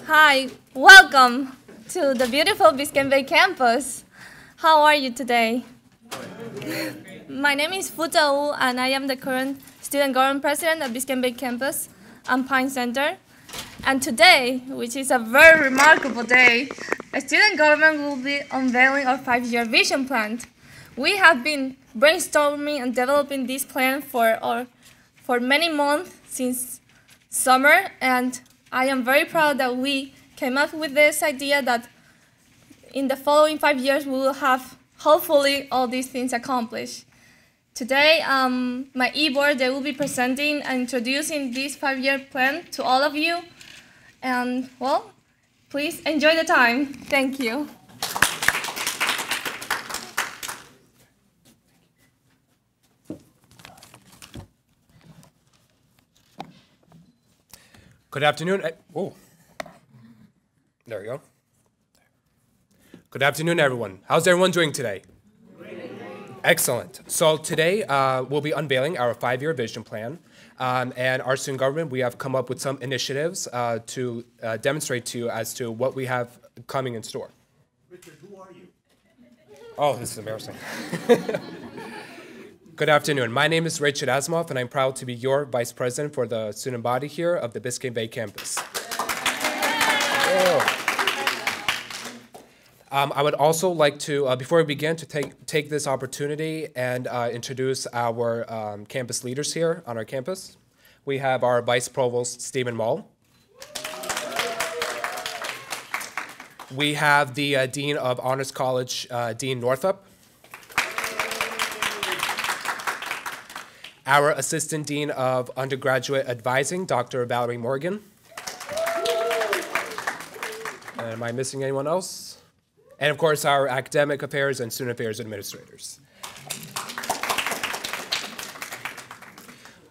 Hi, welcome to the beautiful Biscayne Bay campus. How are you today? My name is Futa Wu, and I am the current student government president at Biscayne Bay campus and Pine Center. And today, which is a very remarkable day, a student government will be unveiling our 5-year vision plan. We have been brainstorming and developing this plan for many months since summer, and I am very proud that we came up with this idea that in the following 5 years we will have hopefully all these things accomplished. Today, my e-board, they will be presenting and introducing this 5-year plan to all of you. And, well, please enjoy the time. Thank you. Good afternoon. Oh, there we go. Good afternoon, everyone. How's everyone doing today? Excellent. So today we'll be unveiling our 5-year vision plan. And our student government, we have come up with some initiatives to demonstrate to you as to what we have coming in store. Richard, who are you? Oh, this is embarrassing. Good afternoon. My name is Richard Asimov, and I'm proud to be your vice president for the student body here of the Biscayne Bay campus. I would also like to, before we begin, to take this opportunity and introduce our campus leaders here on our campus. We have our Vice Provost, Stephen Mull. We have the Dean of Honors College, Dean Northup. Our Assistant Dean of Undergraduate Advising, Dr. Valerie Morgan. And am I missing anyone else? And of course, our Academic Affairs and Student Affairs administrators.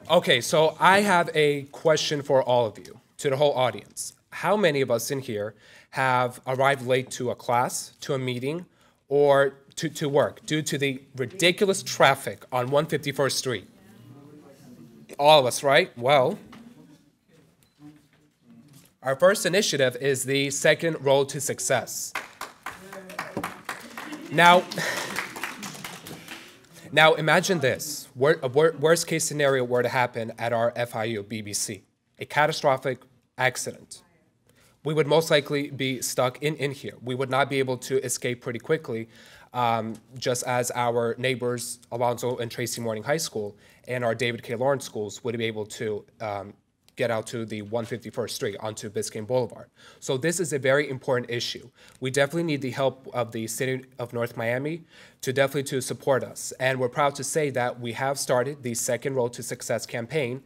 Okay, so I have a question for all of you, to the whole audience. How many of us in here have arrived late to a class, to a meeting, or to work due to the ridiculous traffic on 151st Street? All of us, right? Well, our first initiative is the second road to success. Now imagine this. A worst case scenario were to happen at our FIU BBC, a catastrophic accident. We would most likely be stuck in here. We would not be able to escape pretty quickly, just as our neighbors, Alonzo and Tracy Morning High School, and our David K. Lawrence schools would be able to get out to the 151st Street onto Biscayne Boulevard. So this is a very important issue. We definitely need the help of the city of North Miami to support us. And we're proud to say that we have started the second Road to Success campaign.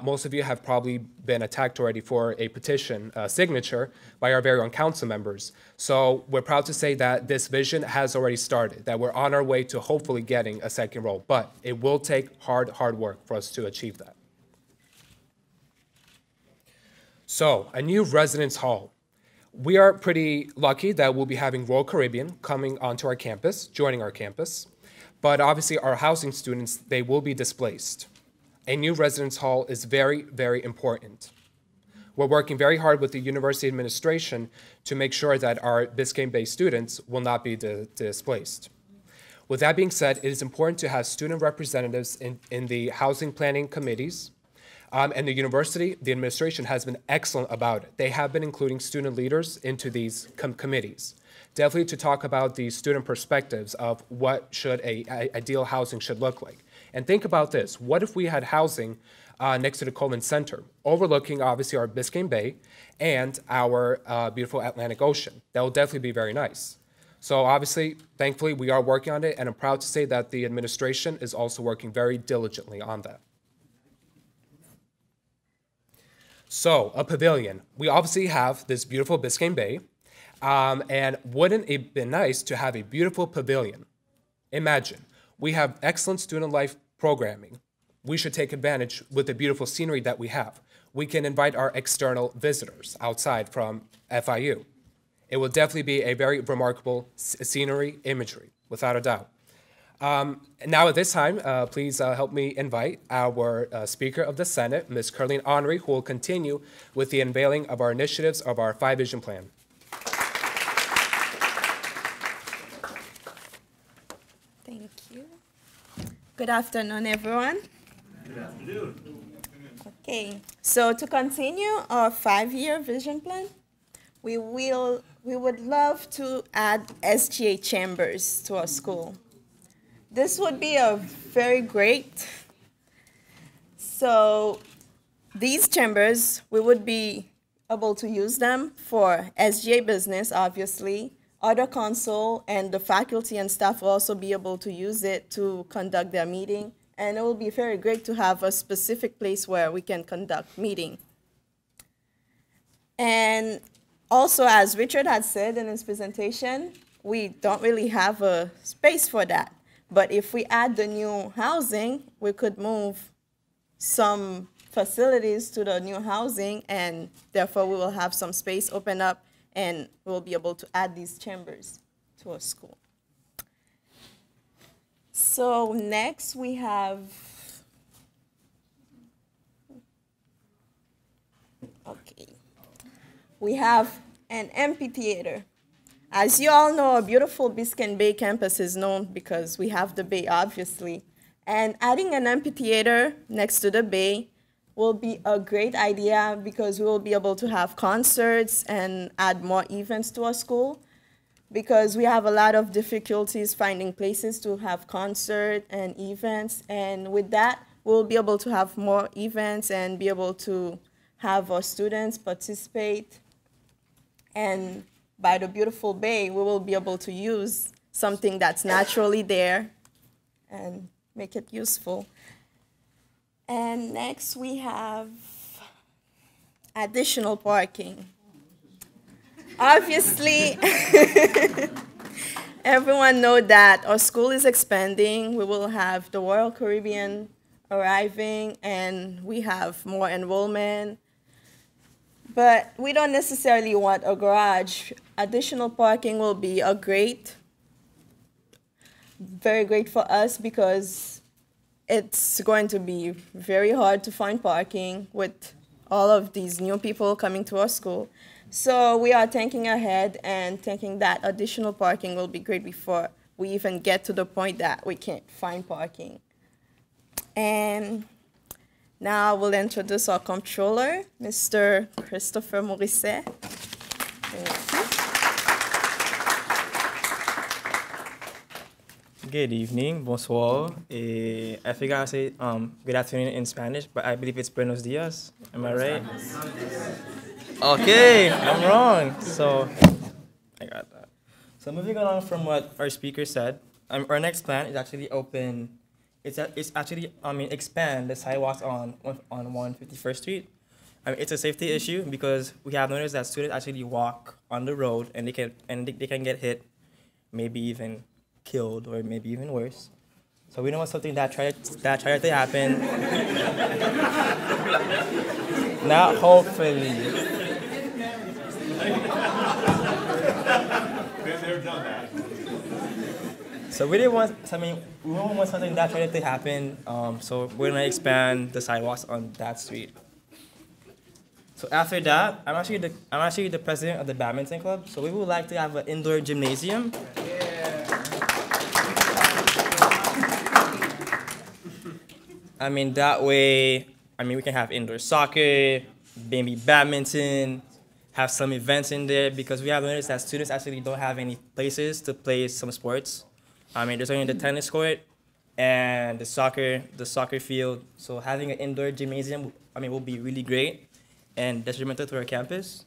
Most of you have probably been attacked already for a petition signature by our very own council members. So we're proud to say that this vision has already started, that we're on our way to hopefully getting a second road, but it will take hard work for us to achieve that. So, a new residence hall. We are pretty lucky that we'll be having Royal Caribbean coming onto our campus, joining our campus. But obviously our housing students, they will be displaced. A new residence hall is very, very important. We're working very hard with the university administration to make sure that our Biscayne Bay students will not be displaced. With that being said, it is important to have student representatives in the housing planning committees. And the university, the administration has been excellent about it. They have been including student leaders into these committees, definitely to talk about the student perspectives of what should a ideal housing should look like. And think about this. What if we had housing next to the Coleman Center, overlooking obviously our Biscayne Bay and our beautiful Atlantic Ocean? That will definitely be very nice. So obviously, thankfully, we are working on it, and I'm proud to say that the administration is also working very diligently on that. So, a pavilion. We obviously have this beautiful Biscayne Bay, and wouldn't it be nice to have a beautiful pavilion? Imagine, we have excellent student life programming. We should take advantage with the beautiful scenery that we have. We can invite our external visitors outside from FIU. It will definitely be a very remarkable scenery imagery, without a doubt. Now at this time, please help me invite our Speaker of the Senate, Ms. Carleen Henry, who will continue with the unveiling of our initiatives of our 5-Vision Plan. Thank you. Good afternoon, everyone. Good afternoon. Okay, so to continue our 5-year vision plan, we would love to add SGA chambers to our school. This would be a very great. So these chambers, we would be able to use them for SGA business, obviously. Other council and the faculty and staff will also be able to use it to conduct their meeting. And it will be very great to have a specific place where we can conduct meeting. And also, as Richard had said in his presentation, we don't really have a space for that. But if we add the new housing, we could move some facilities to the new housing, and therefore we will have some space open up, and we'll be able to add these chambers to our school. So next we have, we have an amphitheater. As you all know, our beautiful Biscayne Bay campus is known because we have the bay, obviously. And adding an amphitheater next to the bay will be a great idea because we will be able to have concerts and add more events to our school, because we have a lot of difficulties finding places to have concerts and events. And with that, we'll be able to have more events and be able to have our students participate. And by the beautiful bay, we will be able to use something that's naturally there and make it useful. And next we have additional parking. Obviously, everyone knows that our school is expanding. We will have the Royal Caribbean arriving, and we have more enrollment. But we don't necessarily want a garage. Additional parking will be a very great for us, because it's going to be very hard to find parking with all of these new people coming to our school. So we are thinking ahead and thinking that additional parking will be great before we even get to the point that we can't find parking. And now we'll introduce our comptroller, Mr. Christopher Morisset. Good evening, bonsoir. I figure I say good afternoon in Spanish, but I believe it's buenos dias. Am I right? Okay, I'm wrong. So I got that. So moving on from what our speaker said, our next plan is actually open. It's actually expand the sidewalks on 151st Street. It's a safety issue because we have noticed that students actually walk on the road and they can get hit, maybe even killed, or maybe even worse. So we don't want something that tried to happen. Not hopefully. Been there, done that. So we don't want something that tried to happen. So we're gonna expand the sidewalks on that street. So after that, I'm actually the president of the badminton club. So we would like to have an indoor gymnasium. That way, we can have indoor soccer, maybe badminton, have some events in there, because we have noticed that students actually don't have any places to play some sports. There's only the tennis court and the soccer field. So having an indoor gymnasium, will be really great and detrimental to our campus.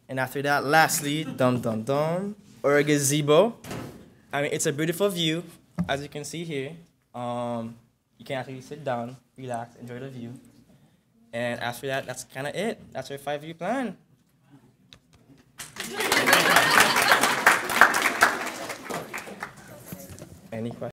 And after that, lastly, or a gazebo. It's a beautiful view, as you can see here. You can actually sit down, relax, enjoy the view. And after that, that's kind of it. That's our 5-year plan. Any questions?